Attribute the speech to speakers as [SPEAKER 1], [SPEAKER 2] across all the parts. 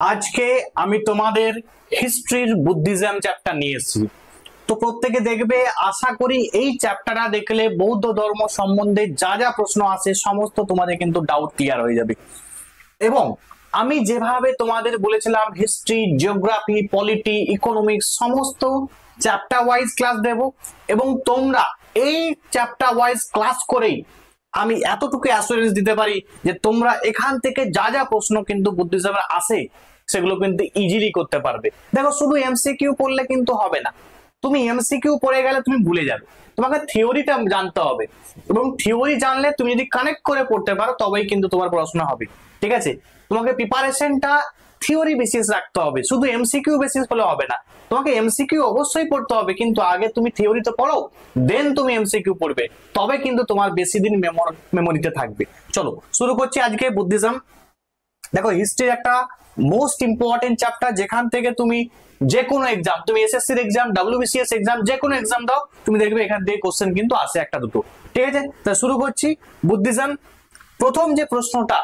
[SPEAKER 1] আজকে আমি তোমাদের হিস্ট্রির বুদ্ধিজম চ্যাপ্টার নিয়ে এসেছি। তো প্রত্যেকে দেখবে, আশা করি এই চ্যাপ্টারটা দেখলে বৌদ্ধ ধর্ম সম্বন্ধে যা যা প্রশ্ন আছে সমস্ত তোমাদের কিন্তু ডাউট ক্লিয়ার হয়ে যাবে। এবং আমি যেভাবে তোমাদের বলেছিলাম হিস্ট্রি, জিওগ্রাফি, পলিটি, ইকোনমিক্স সমস্ত চ্যাপ্টার ওয়াইজ ক্লাস দেব, এবং তোমরা এই চ্যাপ্টার ওয়াইজ ক্লাস করেই আমি এতটুকু অ্যাসুরেন্স দিতে পারি যে তোমরা এখান থেকে যা যা প্রশ্ন কিন্তু বুদ্ধিজমের আসে সেগুলো কিন্তু ইজিলি করতে পারবে। দেখো, শুধু এমসিকিউ পড়লে কিন্তু হবে না। তুমি এমসিকিউ পড়ে গেলে তুমি ভুলে যাবে, তোমাকে থিওরিটা জানতে হবে, এবং থিওরি জানলে তুমি যদি কানেক্ট করে পড়তে পারো তবেই কিন্তু তোমার পড়াশোনা হবে। ঠিক আছে, তোমাকে প্রিপারেশনটা থিওরি বেসিস রাখতে হবে, শুধু এমসিকিউ বেসিস হলে হবে না। তোমাকে এমসিকিউ অবশ্যই পড়তে হবে, কিন্তু আগে তুমি থিওরি তো পড়ো, দেন তুমি এমসিকিউ পড়বে, তবে কিন্তু তোমার বেশি দিন মেমোরিতে থাকবে। চলো শুরু করছি আজকে বুদ্ধিজম। দেখো, হিস্ট্রি একটা মোস্ট ইম্পর্টেন্ট চ্যাপ্টার, যেখান থেকে তুমি যে কোনো এক্সাম, তুমি এসএসসির এক্সাম, ডব্লিউবিসিএস এক্সাম, যে কোনো এক্সাম দাও, তুমি দেখবে এখান থেকে কোশ্চেন কিন্তু আসে একটা দুটো। ঠিক আছে, তা শুরু করছি বুদ্ধিজম। প্রথম যে প্রশ্নটা,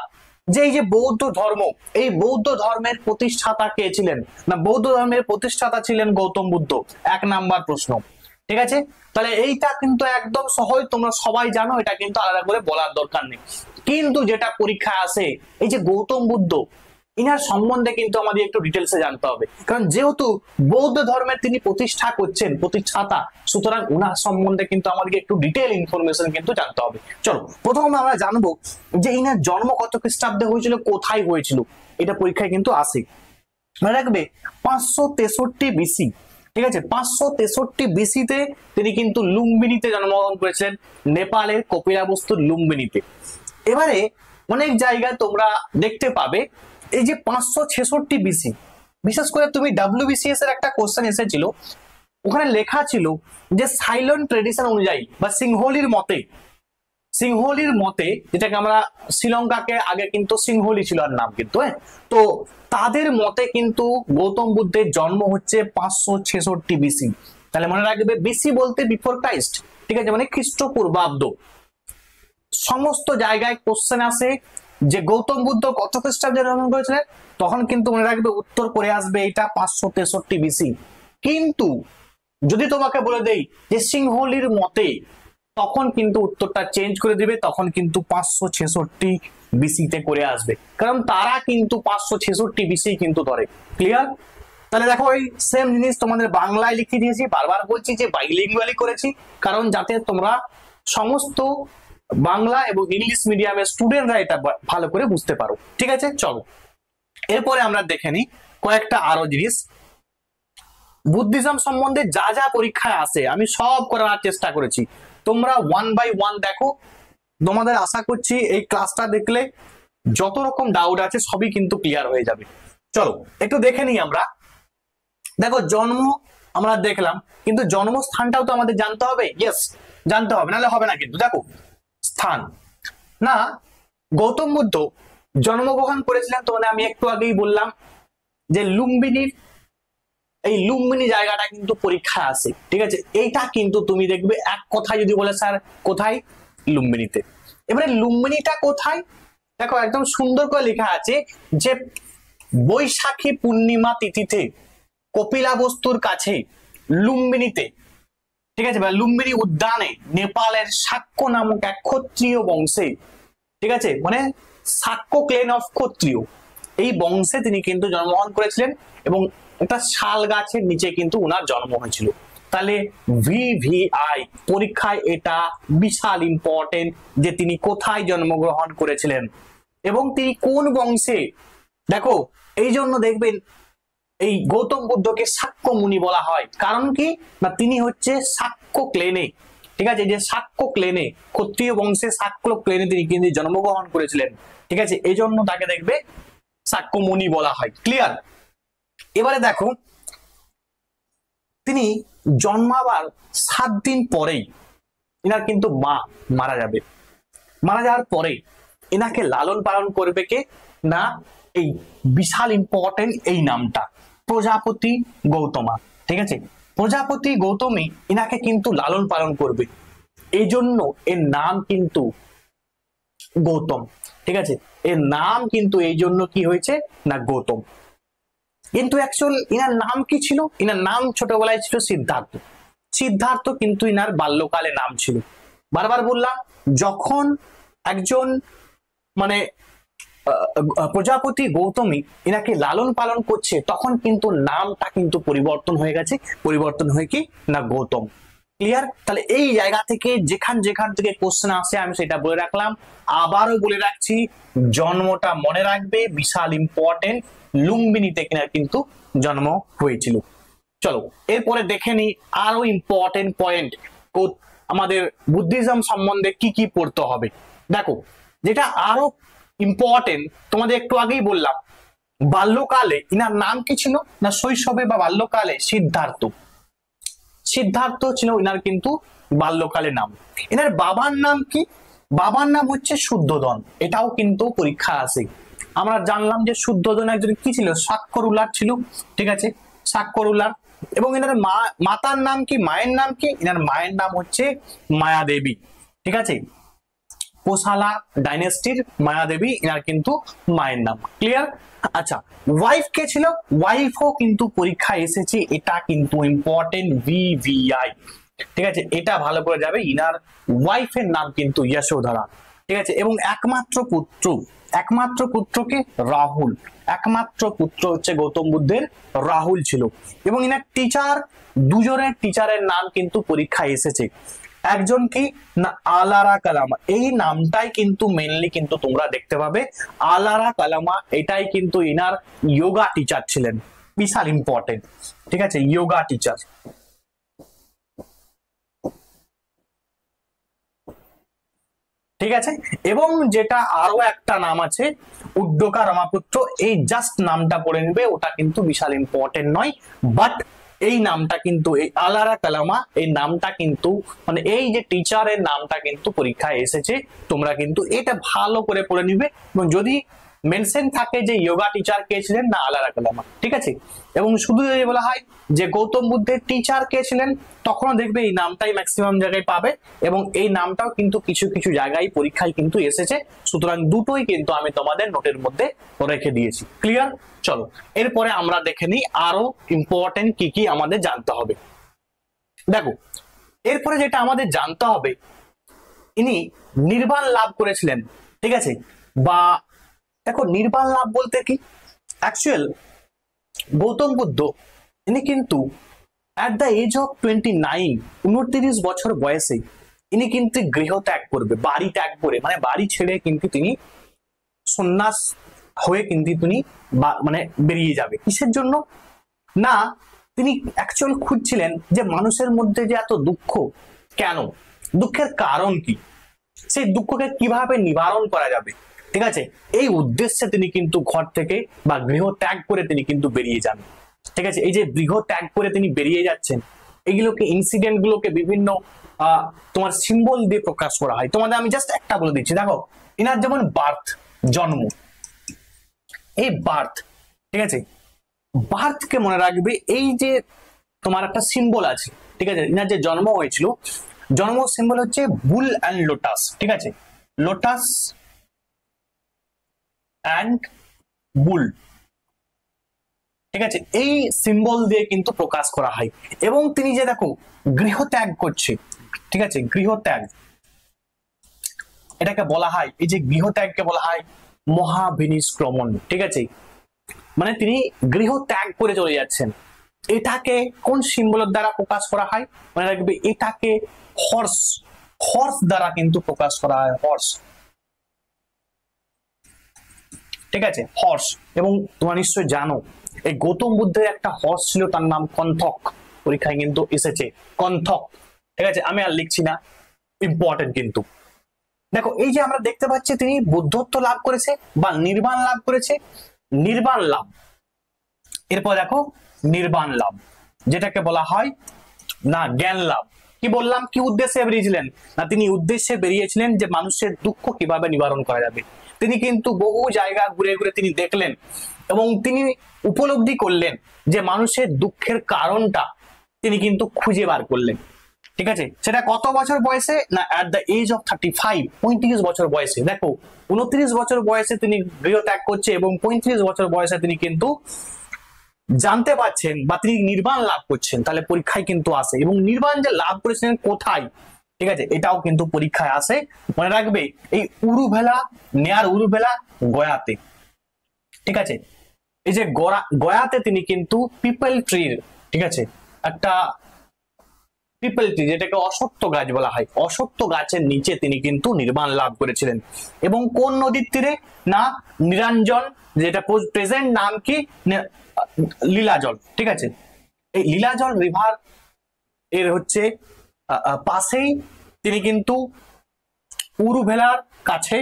[SPEAKER 1] যে এই যে বৌদ্ধ ধর্ম, এই বৌদ্ধ ধর্মের প্রতিষ্ঠাতা কে ছিলেন? না, বৌদ্ধ ধর্মের প্রতিষ্ঠাতা ছিলেন গৌতম বুদ্ধ। এক নাম্বার প্রশ্ন। ঠিক আছে, তাহলে এইটা কিন্তু একদম সহজ, তোমরা সবাই জানো, এটা কিন্তু আলাদা করে বলার দরকার নেই। কিন্তু যেটা পরীক্ষায় আসে, এই যে গৌতম বুদ্ধ, ইনার সম্বন্ধে কিন্তু আমাদের একটু ডিটেলসে জানতে হবে, কারণ যেহেতু বৌদ্ধ ধর্মের তিনি প্রতিষ্ঠা করছেন, প্রতিষ্ঠাতা, সুতরাং উনার সম্বন্ধে কিন্তু আমাদেরকে একটু ডিটেল ইনফরমেশন কিন্তু জানতে হবে। চলো প্রথমে আমরা জানবো যে ইনার জন্ম কত খ্রিস্টাব্দে হয়েছিল, কোথায় হয়েছিল, এটা পরীক্ষায় কিন্তু আসে। মনে রাখবে 563 বিসি। ঠিক আছে, 563 বিসিতে তিনি কিন্তু লুম্বিনীতে জন্মগ্রহণ করেছিলেন, নেপালের কপিলাবস্তুর লুম্বিনীতে। এবারে অনেক জায়গায় তোমরা দেখতে পাবে এই যে 566 বিসি, বিশেষ করে তুমি ডাব্লিউবিসিএস এর একটা কোশ্চেন এসেছিল, ওখানে লেখা ছিল যে সাইলন ট্রেডিশন অনুযায়ী বা সিংহলির মতে, যেটাকে আমরা শ্রীলঙ্কাকে আগে কিন্তু সিংহলি ছিল আর নাম কিন্তু, হ্যাঁ, তো তাদের মতে কিন্তু গৌতম বুদ্ধের জন্ম হচ্ছে 566 বিসি। তাহলে মনে রাখবে, বিসি বলতে বিফোর ক্রাইস্ট। ঠিক আছে, মানে খ্রিস্টপূর্বাব্দ। সমস্ত জায়গায় কোশ্চেন আসে যে গৌতম বুদ্ধ কত খ্রিস্টাব্দে জন্ম করেছিলেন, তখন কিন্তু মনে রাখবে উত্তর করে আসবে এটা 563 বিসি। কিন্তু যদি তোমাকে বলে দেই যে সিংহলির মতে, তখন কিন্তু উত্তরটা চেঞ্জ করে দিবে, তখন কিন্তু 566 বিসিতে করে আসবে, কারণ তারা কিন্তু 566 বিসি কিন্তু ধরে। ক্লিয়ার? তাহলে দেখো, এই সেম জিনিস তোমাদের বাংলায় লিখে দিয়েছি, বারবার বলছি যে বাইলিঙ্গুয়ালি করেছি, কারণ যাতে তোমরা সমস্ত বাংলা এবং ইংলিশ মিডিয়ামের স্টুডেন্টরা এটা ভালো করে বুঝতে পারো। ঠিক আছে, চলো এরপরে আমরা দেখে নিই কয়েকটা আরো জিনিস বুদ্ধিজম সম্বন্ধে যা যা পরীক্ষায় আসে, আমি সব করার চেষ্টা করেছি। তোমরা ওয়ান বাই ওয়ান দেখো, তোমাদের আশা করছি এই ক্লাসটা দেখলে যত রকম ডাউট আছে সবই কিন্তু ক্লিয়ার হয়ে যাবে। চলো একটু দেখে নিই আমরা। দেখো, জন্ম আমরা দেখলাম, কিন্তু জন্মস্থানটাও তো আমাদের জানতে হবে। ইয়েস, জানতে হবে, নাহলে হবে না কিন্তু। দেখো, স্থান না, গৌতম বুদ্ধ জন্মগ্রহণ করেছিলেন, তোমাদের আমি একটু আগেই বললাম যে লুম্বিনীর, এই লুম্বিনী জায়গাটা কিন্তু পরীক্ষায় আসে। ঠিক আছে, এইটা কিন্তু তুমি দেখবে এক কথায় যদি বলে স্যার কোথায়, লুম্বিনীতে। এবারে লুম্বিনীটা কোথায়, দেখো একদম সুন্দর করে লেখা আছে যে বৈশাখী পূর্ণিমা তিথিতে কপিলাবস্তুর কাছে লুম্বিনীতে, ঠিক আছে, বা লুম্বিনী উদ্যানে, নেপালের শাক্য নামক এক ক্ষত্রিয় বংশে, ঠিক আছে, মানে শাক্য ক্লেন অফ ক্ষত্রিয়, এই বংশে তিনি কিন্তু জন্মগ্রহণ করেছিলেন, এবং একটা শাল গাছের নিচে কিন্তু উনার জন্ম হয়েছিল। তাহলে ভিভিআই পরীক্ষায় এটা বিশাল ইম্পর্টেন্ট যে তিনি কোথায় জন্মগ্রহণ করেছিলেন এবং তিনি কোন বংশে। দেখো, এই জন্য দেখবেন এই গৌতম বুদ্ধকে শাক্য মুনি বলা হয়, কারণ কি না, তিনি হচ্ছে শাক্য ক্লেনে, ঠিক আছে, যে শাক্য ক্লেনে, ক্ষত্রিয় বংশে শাক্য ক্লেনে তিনি কিন্তু জন্মগ্রহণ করেছিলেন। ঠিক আছে, এই জন্য তাকে দেখবে শাক্য মুনি বলা হয়। ক্লিয়ার? এবারে দেখো, তিনি জন্মাবার 7 দিন পরেই এনার কিন্তু মা মারা যাবে। মারা যাওয়ার পরে এনাকে লালন পালন করবে কে না, এই বিশাল ইম্পর্টেন্ট এই নামটা প্রজাপতি গৌতমা। ঠিক আছে, প্রজাপতি গৌতমী এনাকে কিন্তু লালন পালন করবে, এই জন্য এর নাম কিন্তু গৌতম। ঠিক আছে, এর নাম কিন্তু এই জন্য কি হয়েছে না গৌতম। কিন্তু অ্যাকচুয়াল ইনার নাম কি ছিল? ইনার নাম ছোটবেলায় ছিল সিদ্ধার্থ। সিদ্ধার্থ কিন্তু ইনার বাল্যকালে নাম ছিল। বারবার বললাম, যখন একজন মানে প্রজাপতি গৌতমী এনাকে লালন পালন করছে, তখন কিন্তু নামটা কিন্তু পরিবর্তন হয়ে গেছে। পরিবর্তন হয়ে কি না গৌতম। ক্লিয়ার? তাহলে এই জায়গা থেকে যেখান যেখান থেকে কোশ্চেন আসে আমি সেটা বলে রাখলাম, আবারও বলে রাখছি, জন্মটা মনে রাখবে, বিশাল ইম্পর্টেন্ট। লুম্বিনীতে কিনা কিন্তু জন্ম হয়েছিল। চলো এরপরে দেখে নি আরো ইম্পর্টেন্ট পয়েন্ট আমাদের বুদ্ধিজম সম্বন্ধে কি কি পড়তে হবে। দেখো, যেটা আরো ইম্পর্টেন্ট তোমাদের একটু আগেই বললাম, বাল্যকালে ইনার নাম কি ছিল না, শৈশবে বা বাল্যকালে সিদ্ধার্থ। সিদ্ধার্থ ছিল ইনার কিন্তু বাল্যকালে নাম। এনার বাবার নাম কি? বাবার নাম হচ্ছে শুদ্ধোদন। এটাও কিন্তু পরীক্ষা আসে। আমরা জানলাম যে শুদ্ধোদন একজন কি ছিল, স্বাক্ষর উলার ছিল। ঠিক আছে, স্বাক্ষর উলার। এবং এনার মাতার নাম কি, মায়ের নাম কি? এনার মায়ের নাম হচ্ছে মায়াদেবী। ঠিক আছে, কোশালা ডাইনেস্টির মায়াদেবী এনার কিন্তু মায়ের নাম। ক্লিয়ার? আচ্ছা, ওয়াইফ কে ছিল? ওয়াইফও কিন্তু পরীক্ষা এসেছে, এটা কিন্তু ইম্পর্টেন্ট, ভিভিআই। ঠিক আছে, এটা ভালো করে যাবে। ইনার ওয়াইফের নাম কিন্তু যশোধরা। ঠিক আছে, এবং একমাত্র পুত্রকে রাহুল। একমাত্র পুত্র হচ্ছে গৌতম বুদ্ধের রাহুল ছিল। এবং ইনার টিচার, দুজনের টিচারের নাম কিন্তু পরীক্ষায় এসেছে। একজন কি না আলারা কালামা, এই নামটাই কিন্তু মেনলি কিন্তু তোমরা দেখতে পাবে। আলারা কালামা এটাই কিন্তু ইনার যোগা টিচার ছিলেন, বিশাল ইম্পর্টেন্ট। ঠিক আছে, যোগা টিচার। ঠিক আছে, এবং যেটা আরো একটা নাম আছে উদ্যোকা রমাপুত্র, এই জাস্ট নামটা পড়ে নেবে, ওটা কিন্তু বিশাল ইম্পর্টেন্ট নয়। বাট এই নামটা কিন্তু, এই আলারা কালামা, এই নামটা কিন্তু মানে এই যে টিচারের নামটা কিন্তু পরীক্ষায় এসেছে। তোমরা কিন্তু এটা ভালো করে পড়ে নিবে। এবং যদি মেনশন থাকে যে যোগা টিচার কে ছিলেন না আলারা কালামা। ঠিক আছে, এবং শুধু যদি বলা হয় যে গৌতম বুদ্ধের টিচার কে ছিলেন, তখনও দেখবে এই নামটাই ম্যাক্সিমাম জায়গায় পাবে। এবং এই নামটাও কিন্তু কিছু কিছু জায়গায় পরীক্ষায় কিন্তু এসেছে। সুতরাং দুটোই কিন্তু আমি তোমাদের নোটের মধ্যে রেখে দিয়েছি। ক্লিয়ার? চলো এরপরে আমরা দেখে নিই আরো ইম্পর্টেন্ট কি কি আমাদের জানতে হবে। দেখো, এরপরে যেটা আমাদের জানতে হবে, ইনি নির্বাণ লাভ করেছিলেন। ঠিক আছে, বা দেখো নির্বাণ লাভ বলতে কি, অ্যাকচুয়াল গৌতম বুদ্ধ ইনি কিন্তু অ্যাট দ্য এজ অফ 29, 29 বছর বয়সে ইনি কিন্তু গৃহ ত্যাগ করবে, বাড়ি ত্যাগ করে, মানে বাড়ি ছেড়ে কিন্তু তিনি সন্ন্যাস হয়ে কিন্তু তিনি মানে বেরিয়ে যাবে। কিসের জন্য না, তিনি অ্যাকচুয়াল খুঁজছিলেন যে মানুষের মধ্যে যে এত দুঃখ কেন, দুঃখের কারণ কি, সেই দুঃখকে কিভাবে নিবারণ করা যাবে। ঠিক আছে, এই উদ্দেশ্যে তিনি কিন্তু ঘর থেকে বা গৃহ ত্যাগ করে তিনি কিন্তু বেরিয়ে যান। ঠিক আছে, এই যে গৃহ ত্যাগ করে তিনি বেরিয়ে যাচ্ছেন, এগুলোকে ইনসিডেন্ট গুলোকে বিভিন্ন তোমার সিম্বল দিয়ে প্রকাশ করা হয়। তোমাদের আমি জাস্ট একটা বলে দিচ্ছি। দেখো, এনার যেমন বার্থ, জন্ম, এই বার্থ, ঠিক আছে, বার্থ কে মনে রাখবে, এই যে তোমার একটা সিম্বল আছে। ঠিক আছে, এনার যে জন্ম হয়েছিল, জন্ম সিম্বল হচ্ছে বুল অ্যান্ড লোটাস। ঠিক আছে, লোটাস অ্যান্ড বুল। ঠিক আছে, এই সিম্বল দিয়ে কিন্তু প্রকাশ করা হয়। এবং তিনি যে দেখো গৃহ ত্যাগ করছে, ঠিক আছে, গৃহ ত্যাগ, এটাকে বলা হয়, এই যে গৃহ ত্যাগকে বলা হয় মহাবিনিষ্ক্রমণ। ঠিক আছে, মানে তিনি গৃহ ত্যাগ করে চলে যাচ্ছেন। এটাকে কোন সিম্বলের দ্বারা প্রকাশ করা হয় মনে রাখবে, এটাকে হর্স, হর্স দ্বারা কিন্তু প্রকাশ করা হয়, হর্স। ঠিক আছে, হর্স। এবং তোমরা নিশ্চয়ই জানো এই গৌতম বুদ্ধের একটা হর্স ছিল, তার নাম কণ্ঠক, পরীক্ষায় কিন্তু এসেছে কণ্ঠক। ঠিক আছে, আমি আর লিখছি না, ইম্পর্টেন্ট কিন্তু। দেখো, এই যে আমরা দেখতে পাচ্ছি তিনি বুদ্ধত্ব লাভ করেছে বা নির্বাণ লাভ করেছে, নির্বাণ লাভ। এরপর দেখো নির্বাণ লাভ, যেটাকে বলা হয় না জ্ঞান লাভ। কি বললাম, কি উদ্দেশ্যে বেরিয়েছিলেন না, তিনি উদ্দেশ্যে বেরিয়েছিলেন যে মানুষের দুঃখ কিভাবে নিবারণ করা যাবে। তিনি কিন্তু বহু জায়গা ঘুরে ঘুরে তিনি দেখলেন এবং তিনি উপলব্ধি করলেন যে মানুষের দুঃখের কারণটা তিনি কিন্তু খুঁজে বার করলেন। ঠিক আছে, সেটা কত বছর বয়সে না অ্যাট দ্য এজ অফ 35, 35 বছর বয়সে। দেখো, 29 বছর বয়সে তিনি গৃহ ত্যাগ করছে এবং 35 বছর বয়সে তিনি কিন্তু জানতে পারছেন বা তিনি নির্বাণ লাভ করছেন, তাহলে পরীক্ষায় কিন্তু আসে। এবং নির্বাণ যে লাভ করেছেন কোথায়, ঠিক আছে, এটাও কিন্তু পরীক্ষায় আসে। মনে রাখবে এই উরুভেলা, নেয়ার উরুভেলা গয়াতে, ঠিক আছে, এই যে গয়াতে তিনি কিন্তু পিপল ট্রির, ঠিক আছে, একটা পিপল ট্রি যেটাকে অশ্বত্থ গাছ বলা হয়, অশ্বত্থ গাছের নিচে তিনি কিন্তু নির্বাণ লাভ করেছিলেন। এবং কোন নদীর তীরে, না নিরঞ্জন, যেটা প্রেজেন্ট নাম কি লীলাজল, ঠিক আছে, এই লীলাজল রিভার এর হচ্ছে পাশেই তিনি কিন্তু উরুভেলার কাছে,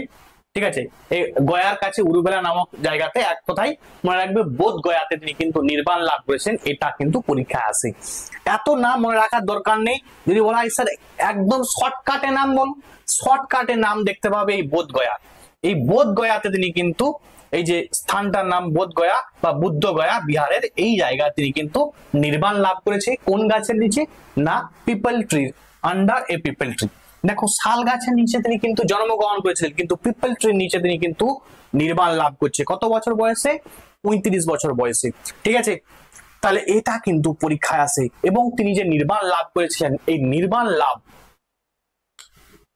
[SPEAKER 1] ঠিক আছে, এই গয়ার কাছে উরুভেলা নামক জায়গাতে, এক কথায় মনে রাখবে বোধ গয়াতে তিনি কিন্তু নির্বাণ লাভ করেছেন, এটা কিন্তু পরীক্ষায় আসে। এত নাম মনে রাখার দরকার নেই। যদি বলা হয় স্যার একদম শর্টকাটে নাম বল, শর্টকাটে নাম দেখতে পাবে এই বোধ গয়া। এই বোধ গয়াতে তিনি কিন্তু, এই যে স্থানটার নাম বোধ গয়া বা বুদ্ধ গয়া বিহারের, এই জায়গায় তিনি কিন্তু নির্বাণ লাভ করেছে। কোন গাছের নিচে, না পিপল ট্রি, আন্ডার এ পিপল ট্রি। দেখো শাল গাছের নিচে তিনি কিন্তু জন্মগ্রহণ করেছিলেন, কিন্তু পিপল ট্রির নিচে তিনি কিন্তু নির্বাণ লাভ করছে। কত বছর বয়সে? 35 বছর বয়সে, ঠিক আছে। তাহলে এটা কিন্তু পরীক্ষায় আসে। এবং তিনি যে নির্বাণ লাভ করেছিলেন, এই নির্বাণ লাভ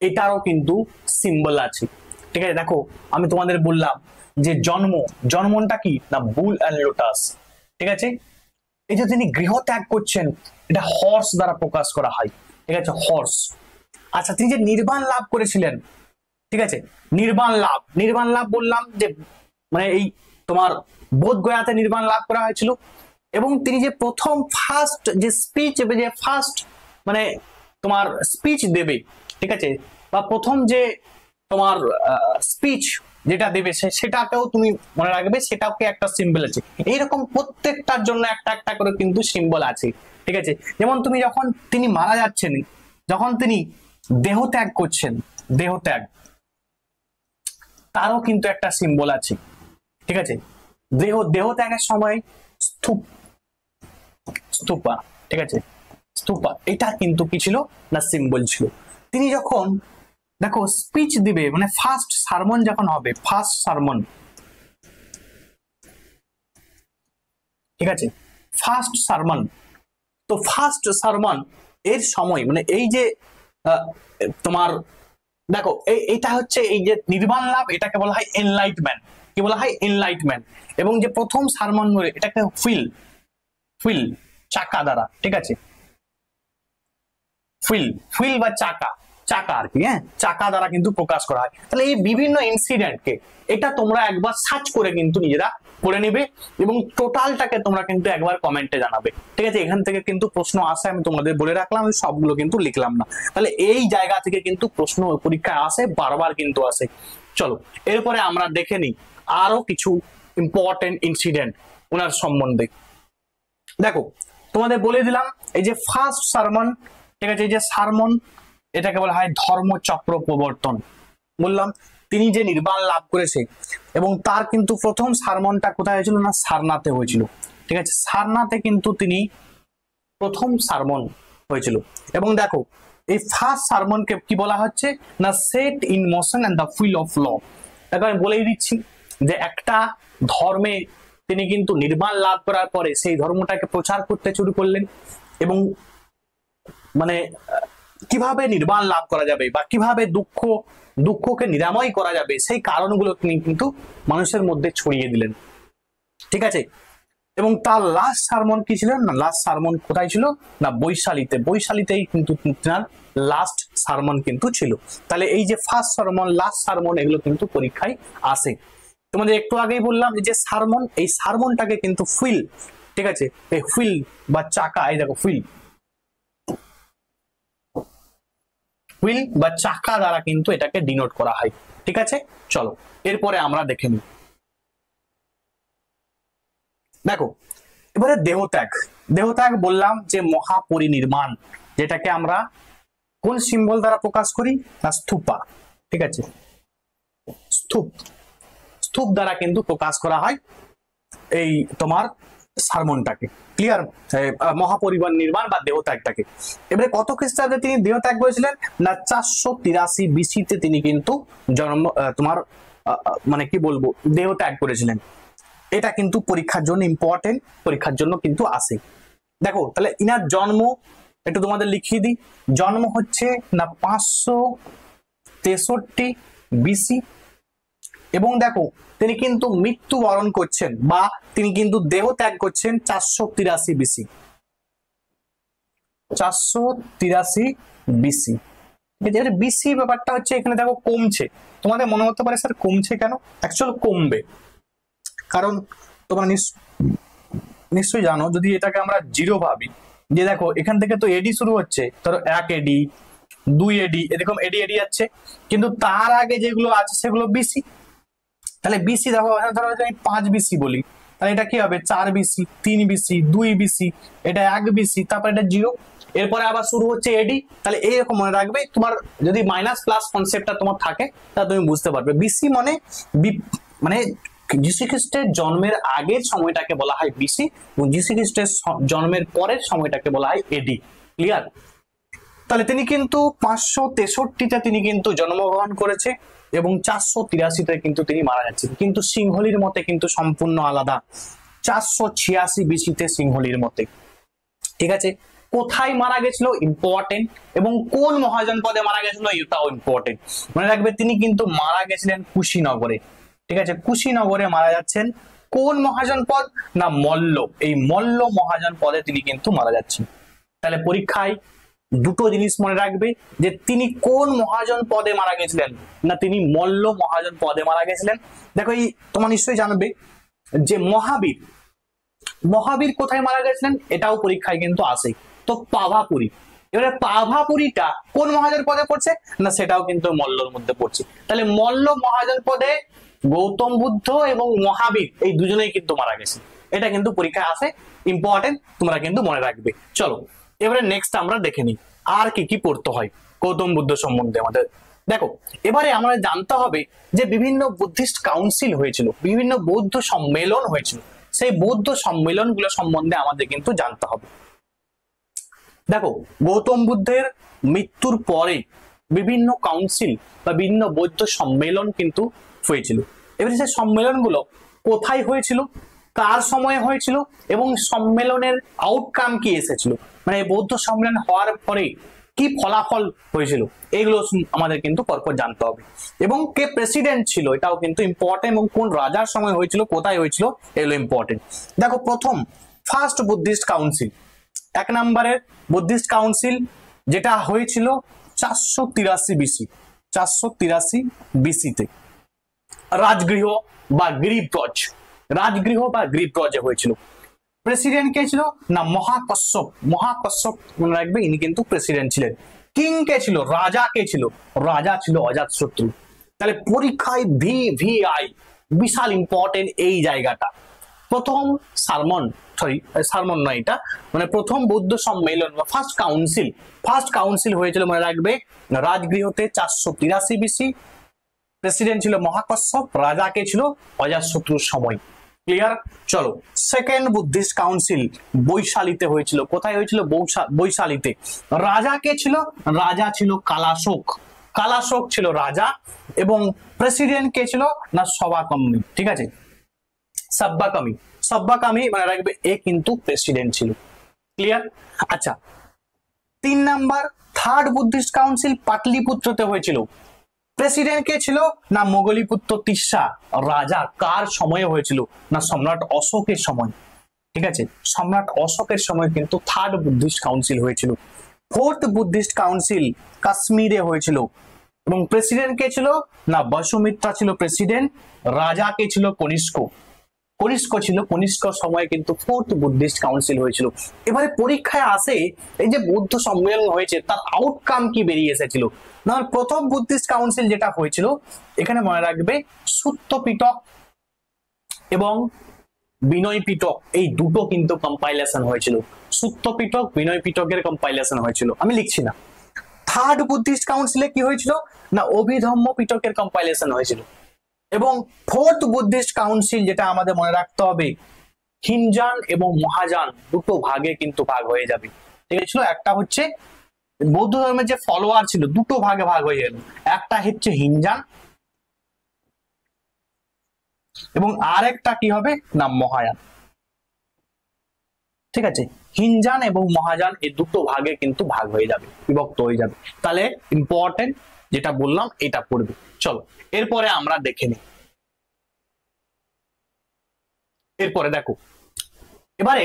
[SPEAKER 1] এটারও কিন্তু সিম্বল আছে, ঠিক আছে। দেখো আমি তোমাদের বললাম যে জন্মটা কি, না বুল অ্যান্ড লোটাস, ঠিক আছে। এই যে তিনি গৃহ ত্যাগ করছেন, এটা হর্স দ্বারা প্রকাশ করা হয়, ঠিক আছে, হর্স। আচ্ছা, তিনি যে নির্বাণ লাভ করেছিলেন, ঠিক আছে, নির্বাণ লাভ বললাম যে মানে এই তোমার বোধ গয়াতে নির্বাণ লাভ করা হয়েছিল। এবং তিনি যে প্রথম ফার্স্ট যে স্পিচ, যে ফার্স্ট মানে তোমার স্পিচ দেবে, ঠিক আছে, বা প্রথম যে তোমার স্পিচ যেটা দেবে সেটাকেও তুমি মনে রাখবে, সেটাকে একটা সিম্বল আছে। এইরকম প্রত্যেকটার জন্য একটা একটা করে কিন্তু সিম্বল আছে, ঠিক আছে। যেমন তুমি যখন তিনি মারা যাচ্ছেন, যখন তিনি দেহ ত্যাগ করছেন, দেহ ত্যাগ, তারও কিন্তু একটা সিম্বল আছে, ঠিক আছে। দেহ ত্যাগের সময় স্তূপা, ঠিক আছে, স্তূপা, এটা কিন্তু কি ছিল, না সিম্বল ছিল। তিনি যখন দেখো স্পিচ দিবে, মানে ফার্স্ট সারমন যখন হবে, ফার্স্ট সারমন, ঠিক আছে, ফার্স্ট সারমন, তো ফার্স্ট সারমন এর সময় মানে এই যে তোমার দেখো এটা হচ্ছে এই যে নির্বাণ লাভ, এটাকে বলা হয় এনলাইটমেন্ট। কি বলা হয়? এনলাইটমেন্ট। এবং যে প্রথম সারমন বলে, এটাকে হুইল চাকা দ্বারা, ঠিক আছে, হুইল বা চাকা আর কি, হ্যাঁ, চাকা দ্বারা কিন্তু প্রকাশ করা হয়। তাহলে এই বিভিন্ন ইনসিডেন্টকে এটা তোমরা একবার সার্চ করে কিন্তু নিজেরা পড়ে নিবে এবং টোটালটাকে তোমরা কিন্তু একবার কমেন্টে জানাবে, ঠিক আছে। এখান থেকে কিন্তু প্রশ্ন আসে, আমি তোমাদের বলে রাখলাম, আমি সবগুলো কিন্তু লিখলাম না। তাহলে এই জায়গা থেকে কিন্তু প্রশ্ন পরীক্ষায় আসে, বারবার কিন্তু আসে। চলো এরপরে আমরা দেখে নিই আরো কিছু ইম্পর্টেন্ট ইনসিডেন্ট ওনার সম্বন্ধে। দেখো তোমাদের বলে দিলাম এই যে ফার্স্ট সারমন, ঠিক আছে, এই যে সারমন, এটাকে বলা হয় ধর্মচক্র প্রবর্তন। বললাম তিনি যে নির্বাণ লাভ করেছে, এবং তার কিন্তু প্রথম সারমনটা কোথায় হয়েছিল, না সারনাথে হয়েছিল, ঠিক আছে। সারনাথে কিন্তু তিনি প্রথম সারমন হয়েছিল। এবং দেখো এই ফার্স্ট সারমনকে কি বলা হচ্ছে, না set in motion and the wheel of law. দেখো আমি বলেই দিচ্ছি যে একটা ধর্মে তিনি কিন্তু নির্বাণ লাভ করার পরে সেই ধর্মটাকে প্রচার করতে শুরু করলেন, এবং মানে কিভাবে নির্বাণ লাভ করা যাবে বা কিভাবে দুঃখকে নিরাময় করা যাবে সেই কারণগুলো তিনি কিন্তু মানুষের মধ্যে ছড়িয়ে দিলেন, ঠিক আছে। এবং তার লাস্ট সারমন কি ছিলেন, না লাস্ট সারমন কোথায় ছিল, না বৈশালীতেই কিন্তু তার লাস্ট সারমন কিন্তু ছিল। তাহলে এই যে ফার্স্ট সারমন, লাস্ট সারমন, এগুলো কিন্তু পরীক্ষায় আসে। তোমাদের একটু আগেই বললাম যে সারমন, এই সারমনটাকে কিন্তু হুইল, ঠিক আছে, এই হুইল বা চাকা, এই দেখো হুইল বা চাকা দ্বারা কিন্তু এটাকে ডিনোট করা হয়, ঠিক আছে। চলো এরপরে আমরা দেখে নিই। দেখো এবারে দেহত্যাগ বললাম যে মহাপরিনির্মাণ, যেটাকে আমরা কোন সিম্বল দ্বারা প্রকাশ করি, না স্তূপা, ঠিক আছে, স্তূপ দ্বারা কিন্তু প্রকাশ করা হয় এই তোমার সারমনটাকে। ক্লিয়ার? মহাপরিনির্মাণ বা দেহত্যাগটাকে। এবারে কত খ্রিস্টাব্দে তিনি দেহত্যাগ করেছিলেন, না 483 বিসিতে তিনি কিন্তু জন্ম তোমার মানে কি বলবো দেহত্যাগ করেছিলেন। এটা কিন্তু পরীক্ষার জন্য ইম্পর্টেন্ট, পরীক্ষার জন্য কিন্তু আসে। দেখো তাহলে ইনার জন্ম একটু তোমাদের লিখিয়ে দিই। জন্ম হচ্ছে না 563 বিসি, এবং দেখো তিনি কিন্তু মৃত্যুবরণ করছেন বা তিনি কিন্তু দেহ ত্যাগ করছেন 483 বিসি, 483 বিসি। বিসি ব্যাপারটা হচ্ছে এখানে দেখো কমছে, তোমাদের মনে হতে পারে স্যার কমছে কেন? অ্যাকচুয়াল কমবে, কারণ তোমরা নিশ্চয়ই জানো, যদি এটাকে আমরা জিরো ভাবি, যে দেখো এখান থেকে তো এডি শুরু হচ্ছে, ধরো 1 এডি 2 এডি, এরকম এডি এডি যাচ্ছে, কিন্তু তার আগে যেগুলো আছে সেগুলো বিসি। তাহলে বিসি দেখো, ধরো আমি 5 বিসি বলি, তাহলে এটা কি হবে 4 বিসি, 3 বিসি, 2 বিসি, এটা 1 বিসি, তারপর এটা জিরো, এরপরে আবার শুরু হচ্ছে এডি। তাহলে এইরকম মনে রাখবে, তোমার যদি মাইনাস প্লাস কনসেপ্টটা তোমার থাকে তাহলে তুমি বুঝতে পারবে। বিসি মানে মানে যীশু খ্রিস্টের জন্মের আগের সময়টাকে বলা হয় বিসি, এবং যীশু খ্রিস্টের জন্মের পরের সময়টাকে বলা হয় এডি। ক্লিয়ার? তাহলে তিনি কিন্তু 563তে তিনি কিন্তু জন্মগ্রহণ করেছে, এবং 483তে কিন্তু তিনি মারা যাচ্ছেন। কিন্তু সিংহলির মতে কিন্তু সম্পূর্ণ আলাদা, 486 বিসিতে সিংহলির মতে। ঠিক আছে, কোথায় মারা গেছিল ইম্পর্টেন্ট, এবং কোন মহাজন পদে মারা গেছিল এটাও ইম্পর্টেন্ট। মনে রাখবে তিনি কিন্তু মারা গেছিলেন কুশীনগরে। ঠিক আছে, কুশীনগরে মারা যাচ্ছেন। কোন মহাজন পদ? না মল্ল। এই মল্ল মহাজন পদে তিনি কিন্তু মারা যাচ্ছেন। তাহলে পরীক্ষায় দুটো জিনিস মনে রাখবে, যে তিনি কোন মহাজন পদে মারা গেছিলেন, না তিনি মল্ল মহাজন পদে মারা গেছিলেন। দেখো এই তোমরা নিশ্চয়ই জানবে যে মহাবীর, মহাবীর কোথায় মারা গেছিলেন, এটাও পরীক্ষায় কিন্তু আসে। তো পাভাপুরী, এবারে পাভাপুরীটা কোন মহাজন পদে পড়ছে, না সেটাও কিন্তু মল্লর মধ্যে পড়ছে। তাহলে মল্ল মহাজন পদে গৌতম বুদ্ধ এবং মহাবীর এই দুজনেই কিন্তু মারা গেছে। এটা কিন্তু পরীক্ষায় আসে, ইম্পর্টেন্ট, তোমরা কিন্তু মনে রাখবে। চলো এবারে নেক্সট আমরা দেখে নিই আর কি কি পড়তে হয় গৌতম বুদ্ধ সম্বন্ধে আমাদের। দেখো এবারে আমরা জানতে হবে যে বিভিন্ন বুদ্ধিস্ট কাউন্সিল হয়েছিল, বিভিন্ন বৌদ্ধ সম্মেলন হয়েছিল, সেই বৌদ্ধ সম্মেলন গুলো সম্বন্ধে আমাদের কিন্তু জানতে হবে। দেখো গৌতম বুদ্ধের মৃত্যুর পরে বিভিন্ন কাউন্সিল বা বিভিন্ন বৌদ্ধ সম্মেলন কিন্তু হয়েছিল। এবারে সেই সম্মেলন গুলো কোথায় হয়েছিল, কার সময় হয়েছিল, এবং সম্মেলনের আউটকাম কি এসেছিল, মানে বৌদ্ধ সম্মেলন হওয়ার পরে কি ফলাফল হয়েছিল, এগুলো আমাদের কিন্তু পরপর জানতে হবে। এবং কে প্রেসিডেন্ট ছিল এটাও কিন্তু ইম্পর্টেন্ট, এবং কোন রাজার সময় হয়েছিল, কোথায় হয়েছিল, এগুলো ইম্পর্টেন্ট। দেখো প্রথম ফার্স্ট বুদ্ধিস্ট কাউন্সিল, 1 নম্বরের বুদ্ধিস্ট কাউন্সিল যেটা হয়েছিল 483 বিসি, 483 বিসিতে রাজগৃহ বা গিরিব্রজ, রাজগৃহ বা গিরিব্রজে হয়েছিল। প্রেসিডেন্ট কে ছিল, না মহাকশ্যপ, মহাকশ্যপ মনে রাখবে ইনি কিন্তু প্রেসিডেন্ট ছিলেন। কিং কে ছিল, রাজা কে ছিল, রাজা ছিল অজাতশত্রু। তাহলে পরীক্ষায় ভিভিআই বিশাল ইম্পর্টেন্ট এই জায়গাটা। প্রথম সারমন নয় এটা, মানে প্রথম বৌদ্ধ সম্মেলন বা ফার্স্ট কাউন্সিল হয়েছিল মনে রাখবে রাজগৃহতে 483 বিসি। প্রেসিডেন্ট ছিল মহাকশ্যপ, রাজা কে ছিল অজাতশত্রুর সময়। ক্লিয়ার? চলো সেকেন্ড বুদ্ধিস্ট কাউন্সিল বৈশালীতে হয়েছিল। কোথায় হয়েছিল? বৈশালীতে। রাজা কে ছিল? রাজা ছিল কালাশোক, কালাশোক ছিল রাজা, এবং প্রেসিডেন্ট কে ছিল, না সবাকম্মি। ঠিক আছে, সাব্বাকামি, সাব্বাকামি মানে রাখবে এ কিন্তু প্রেসিডেন্ট ছিল। ক্লিয়ার? আচ্ছা 3 নাম্বার থার্ড বুদ্ধিস্ট কাউন্সিল পাটলিপুত্রতে হয়েছিল। প্রেসিডেন্ট কে ছিল, না মোগলিপুত্র তিস্সা। রাজা কার সময়ে হয়েছিল, না সম্রাট অশোকের সময়। ঠিক আছে, সম্রাট অশোকের সময় কিন্তু থার্ড বুদ্ধিস্ট কাউন্সিল হয়েছিল। ফোর্থ বুদ্ধিস্ট কাউন্সিল কাশ্মীরে হয়েছিল, এবং প্রেসিডেন্ট কে ছিল, না বসুমিত্রা ছিল প্রেসিডেন্ট, রাজা কে ছিল কনিষ্ক, কনিষ্ক ছিল, কনিষ্ক সময়ে কিন্তু ফোর্থ বুদ্ধিস্ট কাউন্সিল হয়েছিল। এবারে পরীক্ষায় আসে এই যে বৌদ্ধ সম্মেলন হয়েছে তার আউটকাম কি বেরিয়ে এসেছিল, না প্রথম বুদ্ধিস্ট কাউন্সিল যেটা হয়েছিল এখানে মনে রাখবে সূত্র পিটক এবং বিনয় পিটক এই দুটো কিন্তু কম্পাইলেশন হয়েছিল। সূত্র পিটক, বিনয় পিটকের কম্পাইলেশন হয়েছিল, আমি লিখছি না। থার্ড বুদ্ধিস্ট কাউন্সিলে কি হয়েছিল, না অভিধম্ম পিটকের কম্পাইলেশন হয়েছিল। এবং ফোর্থ বুদ্ধিস্ট কাউন্সিল যেটা আমাদের মনে রাখতে হবে, হিনজান এবং মহাযান দুটো ভাগে কিন্তু ভাগ হয়ে যাবে। ঠিক আছে, একটা হচ্ছে বৌদ্ধ ধর্মের যে ফলোয়ার ছিল দুটো ভাগে ভাগ হয়ে গেল, একটা হচ্ছে হিনজান এবং আরেকটা কি হবে না মহায়ান। ঠিক আছে, হিনজান এবং মহাযান এই দুটো ভাগে কিন্তু ভাগ হয়ে যাবে, বিভক্ত হয়ে যাবে। তাহলে ইম্পর্টেন্ট যেটা বললাম এটা পড়বে। চলো এরপরে আমরা দেখে নিই। এরপরে দেখো, এবারে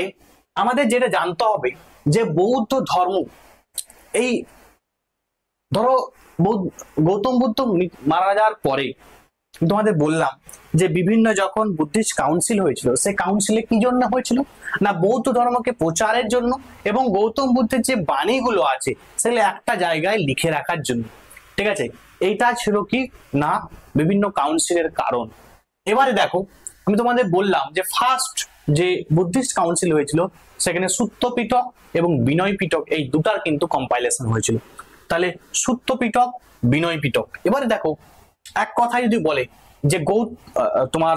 [SPEAKER 1] আমাদের যেটা জানতে হবে যে বৌদ্ধ ধর্ম, এই ধরো গৌতম বুদ্ধ মারা যাওয়ার পরে তোমাদের বললাম যে বিভিন্ন যখন বুদ্ধিস্ট কাউন্সিল হয়েছিল, সেই কাউন্সিলে কি জন্য হয়েছিল না বৌদ্ধ ধর্মকে প্রচারের জন্য এবং গৌতম বুদ্ধের যে বাণীগুলো আছে সেগুলো একটা জায়গায় লিখে রাখার জন্য। ঠিক আছে, এইটা ছিল কি না বিভিন্ন কাউন্সিলের কারণ। এবারে দেখো, আমি তোমাদের বললাম যে ফার্স্ট যে বুদ্ধিস্ট কাউন্সিল হয়েছিল সেখানে সুত্ত পিটক এবং বিনয় পিটক এই দুটার কিন্তু কম্পাইলেশন হয়েছিল। তাহলে সুত্ত পিটক, বিনয় পিটক। এবারে দেখো, এক কথা যদি বলে যে তোমার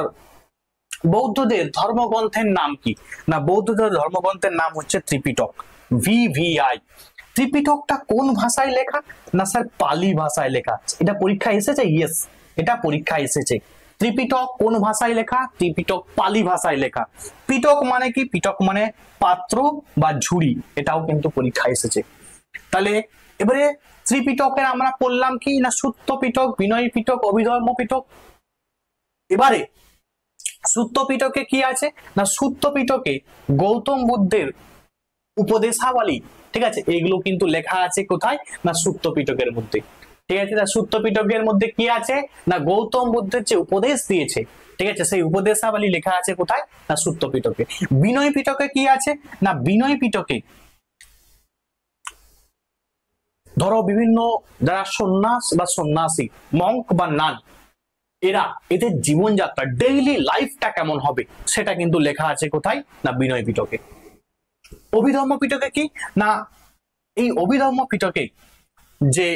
[SPEAKER 1] বৌদ্ধদের ধর্মগ্রন্থের নাম কি না বৌদ্ধদের ধর্মগ্রন্থের নাম হচ্ছে ত্রিপিটক, VVI। ত্রিপিটকটা কোন ভাষায় লেখা না স্যার পালি ভাষায় লেখা। এটা পরীক্ষায় এসেছে, ইয়েস এটা পরীক্ষায় এসেছে। ত্রিপিটক কোন ভাষায় লেখা, ত্রিপিটক পালি ভাষায় লেখা। পিটক মানে কি, পিটক মানে পাত্র বা ঝুড়ি, এটাও কিন্তু পরীক্ষায় এসেছে। তাহলে এবারে ত্রিপিটকের আমরা পড়লাম কি না সুত্ত পিটক, বিনয় পিটক, অভিধর্ম পিটক। এবারে সুত্ত পিটকে কি আছে না সুত্ত পিটকে গৌতম বুদ্ধের উপদেশাবলী, ঠিক আছে, এগুলো কিন্তু লেখা আছে কোথায় না সুত্ত পিটকের মধ্যে। ঠিক আছে, সুত্ত পিটকের মধ্যে কি আছে না গৌতম বুদ্ধের যে উপদেশ দিয়েছে, ঠিক আছে, সেই উপদেশাবলী লেখা আছে কোথায় না সুত্ত পিটকে। বিনয় পিটকে কি আছে না বিনয় পিটকে ধরো বিভিন্ন যারা সন্ন্যাস বা সন্ন্যাসী, মঙ্ক বা নান, এরা এদের জীবনযাত্রা ডেইলি লাইফটা কেমন হবে সেটা কিন্তু লেখা আছে কোথায় না বিনয় পিটকে। অভিধর্ম পিটকে কি না এই অভিধর্ম পিটকে যে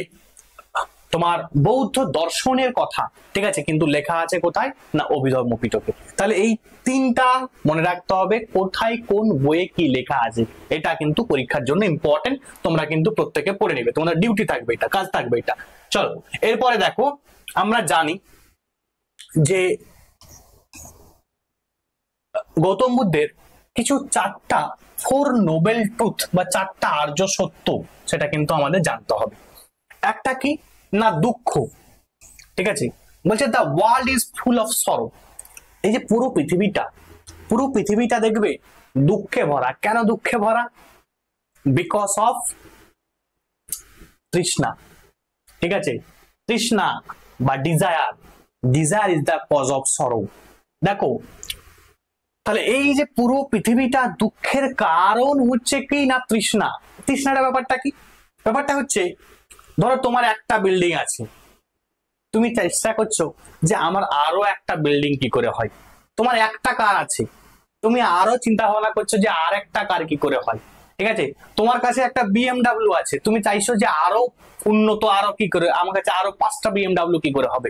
[SPEAKER 1] তোমার বৌদ্ধ দর্শনের কথা, ঠিক আছে, কিন্তু লেখা আছে কোথায় না অভিধর্ম পিটকে। তাহলে এই তিনটা মনে রাখতে হবে কোথায় কোন বইয়ে কি লেখা আছে, এটা কিন্তু পরীক্ষার জন্য ইম্পর্টেন্ট। তোমরা কিন্তু প্রত্যেকে পড়ে নেবে, তোমাদের ডিউটি থাকবে, এটা কাজ থাকবে এটা। চলো এরপরে দেখো, আমরা জানি যে গৌতম বুদ্ধের কিছু চারটা 4 নোবেল ট্রুথ বা চারটা আর্য সত্য, সেটা কিন্তু আমাদের জানতে হবে। একটা কি না দুঃখ, ঠিক আছে, বলছে the world is full of sorrow. এই যে পুরো পৃথিবীটা দেখবে দুঃখে ভরা। কেন দুঃখে ভরা? বিকজ অফ তৃষ্ণা। ঠিক আছে, তৃষ্ণা বা desire is the cause of sorrow. দেখো তাহলে এই যে পুরো পৃথিবীটা দুঃখের কারণ হচ্ছে কি না তৃষ্ণা। তৃষ্ণাটা ব্যাপারটা কি? ব্যাপারটা হচ্ছে ধরো তোমার একটা বিল্ডিং আছে, তুমি চেষ্টা করছো যে আমার আরো একটা বিল্ডিং কি করে হয়। তোমার একটা কার আছে, তুমি আরো চিন্তা ভাবনা করছো যে আর একটা কার কি করে হয়। ঠিক আছে, তোমার কাছে একটা BMW আছে, তুমি চাইছো যে আরো উন্নত, আরো কি করে আমার কাছে আরো 5টা BMW কি করে হবে।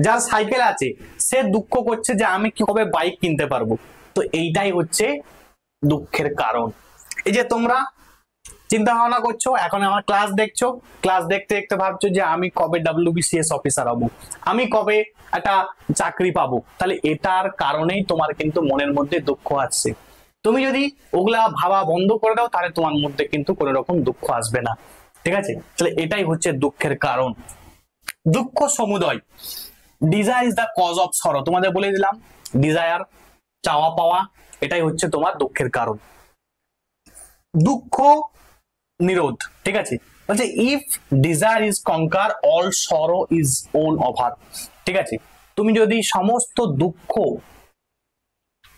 [SPEAKER 1] যার সাইকেল আছে সে দুঃখ করছে যে আমি কি হবে বাইক কিনতে পারবো। তো এইটাই হচ্ছে দুঃখের কারণ। এই যে তোমরা চিন্তা ভাবনা করছো, এখন আমার ক্লাস দেখছো, ক্লাস দেখতে দেখতে ভাবছো যে আমি কবে WBCS অফিসার হবো, আমি কবে একটা চাকরি পাবো। তাহলে এটার কারণেই তোমার কিন্তু মনের মধ্যে দুঃখ আসছে। তুমি যদি ওগুলা ভাবা বন্ধ করে দাও তাহলে তোমার মধ্যে কিন্তু কোনো রকম দুঃখ আসবে না। ঠিক আছে, তাহলে এটাই হচ্ছে দুঃখের কারণ। দুঃখ সমুদয়, desire is the cause of sorrow. তোমাদের বলে দিলাম ডিজায়ার, চাওয়া পাওয়া, এটাই হচ্ছে তোমার দুঃখের কারণ। দুঃখ নিরোধ, ঠিক আছে, বলছে ইফ ডিজায়ার ইজ কনকার অল সরো ইজ ওন ওভার। ঠিক আছে, তুমি যদি সমস্ত দুঃখ,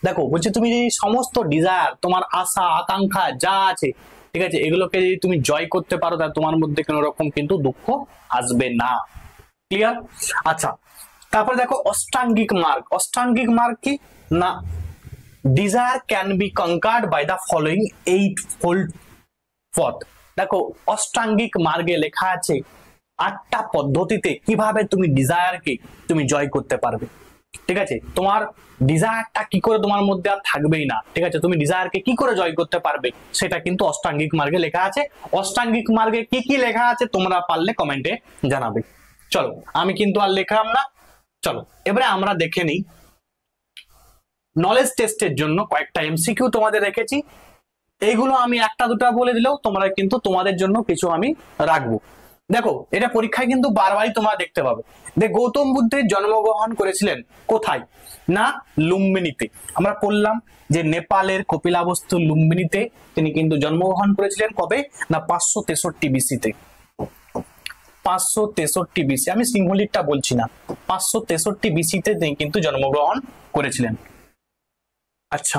[SPEAKER 1] দেখো বলছে তুমি যদি সমস্ত ডিজায়ার, তোমার আশা আকাঙ্ক্ষা যা আছে, ঠিক আছে, এগুলোকে যদি তুমি জয় করতে পারো তাহলে তোমার মধ্যে কোনো রকম কিন্তু দুঃখ আসবে না। ক্লিয়ার? আচ্ছা, তারপরে দেখো অষ্টাঙ্গিক মার্গ। অষ্টাঙ্গিক মার্গ কি না desire can be conquered by the following 8 fold পথ। দেখো অষ্টাঙ্গিক মার্গে লেখা আছে 8টা পদ্ধতিতে কিভাবে তুমি ডিজায়ারকে তুমি জয় করতে পারবে। ঠিক আছে, তোমার ডিজায়ারটা কি করে তোমার মধ্যে আর থাকবেই না। ঠিক আছে, তুমি ডিজায়ারকে কি করে জয় করতে পারবে সেটা কিন্তু অষ্টাঙ্গিক মার্গে লেখা আছে। অষ্টাঙ্গিক মার্গে কি কি লেখা আছে তোমরা পারলে কমেন্টে জানাবে। চলো আমি কিন্তু আর লেখলাম না। চলো এবারে আমরা দেখে নিই নলেজ টেস্টের জন্য কয়েকটা এমসিকিউ তোমাদের রেখেছি, এইগুলো আমি একটা দুটা বলে দিলেও তোমরা কিন্তু তোমাদের জন্য কিছু আমি রাখবো। দেখো এটা পরীক্ষায় কিন্তু বারবারই তোমরা দেখতে পাবে যে গৌতম বুদ্ধের জন্মগ্রহণ করেছিলেন কোথায়, না লুম্বিনীতে। আমরা পড়লাম যে নেপালের কপিলাবস্তু লুম্বিনীতে তিনি কিন্তু জন্মগ্রহণ করেছিলেন, কবে না 563 বিসিতে। 563 বিসি, আমি সিংহলিকটা বলছি না, 563 বিসিতে তিনি কিন্তু জন্মগ্রহণ করেছিলেন। আচ্ছা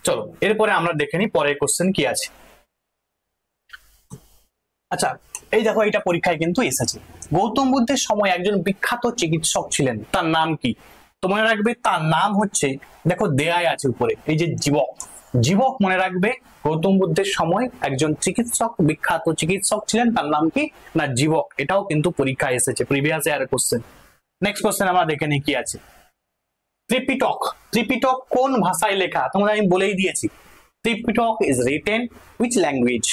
[SPEAKER 1] চলো এরপরে আমরা দেখে নিই পরের কোশ্চেন কি আছে। আচ্ছা এই দেখো এটা পরীক্ষায় কিন্তু এসেছে, গৌতম বুদ্ধের সময় একজন বিখ্যাত চিকিৎসক ছিলেন, তার নাম কি? তো মনে রাখবে তার নাম হচ্ছে, দেখো দেয়াই আছে উপরে, এই যে জীবক। জীবক মনে রাখবে, গৌতম বুদ্ধের সময় একজন চিকিৎসক, বিখ্যাত চিকিৎসক ছিলেন, তার নাম কি না জীবক। এটাও কিন্তু পরীক্ষায় এসেছে, previous year question. Next question আমরা দেখে নিই কি আছে। ত্রিপিটক, ত্রিপিটক কোন ভাষায় লেখা? তোমরা আমি বলেই দিয়েছি, Tripitaka is written which language?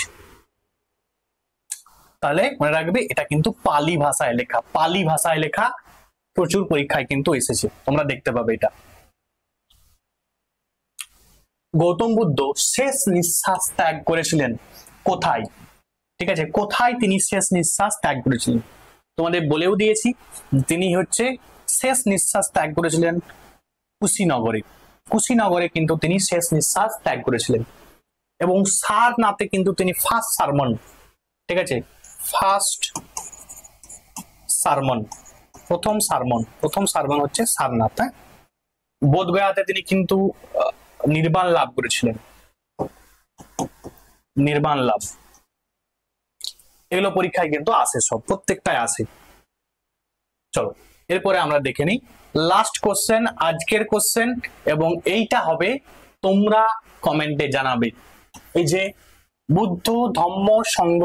[SPEAKER 1] তাহলে মনে রাখবে এটা কিন্তু পালি ভাষায় লেখা, পালি ভাষায় লেখা, প্রচুর পরীক্ষায় কিন্তু এসেছে, তোমরা দেখতে পাবে এটা। গৌতম বুদ্ধ শেষ নিঃশ্বাস ত্যাগ করেছিলেন কোথায়? ঠিক আছে, কোথায় তিনি শেষ নিঃশ্বাস ত্যাগ করেছিলেন? তোমাদের বলেও দিয়েছি, তিনি হচ্ছে শেষ নিঃশ্বাস ত্যাগ করেছিলেন কুশীনগরে। কুশীনগরে কিন্তু তিনি শেষ নিঃশ্বাস ত্যাগ করেছিলেন। এবং সারনাথে কিন্তু তিনি ফার্স্ট সারমন, ঠিক আছে, ফার্স্ট সারমন, প্রথম সারমন হচ্ছে সারনাথ। বোধগয়াতে তিনি কিন্তু নির্বাণ লাভ করেছিলেন, নির্বাণ লাভ। এগুলো পরীক্ষায় কিন্তু আসে, সব প্রত্যেকটাই আসে। চলো এরপরে আমরা দেখে নিই লাস্ট কোশ্চেন, আজকের কোশ্চেন, এবং এইটা হবে তোমরা কমেন্টে জানাবে। এই যে বুদ্ধ ধম্ম সংঘ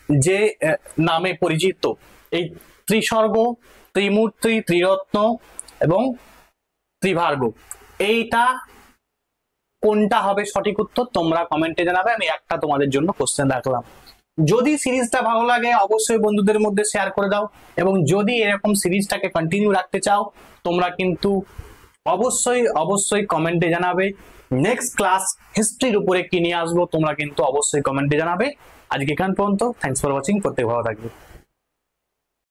[SPEAKER 1] যে নামে পরিচিত, এই ত্রিসর্গ, ত্রিমূর্তি, ত্রিরত্ন এবং ত্রিভার্গ, এইটা কোনটা হবে সঠিক উত্তর? তোমরা কমেন্টে জানাবে। আমি একটা তোমাদের জন্য কোশ্চেন রাখলাম। যদি সিরিজটা ভালো লাগে অবশ্যই বন্ধুদের মধ্যে শেয়ার করে দাও, এবং যদি এরকম সিরিজটাকে কন্টিনিউ রাখতে চাও তোমরা কিন্তু অবশ্যই কমেন্টে জানাবে। নেক্সট ক্লাস হিস্ট্রির উপরে কি নিয়ে আসবো তোমরা কিন্তু অবশ্যই কমেন্টে জানাবে। আজকে এখান পর্যন্ত, থ্যাঙ্কস ফর ওয়াচিং, প্রত্যেক ভালো থাকবে।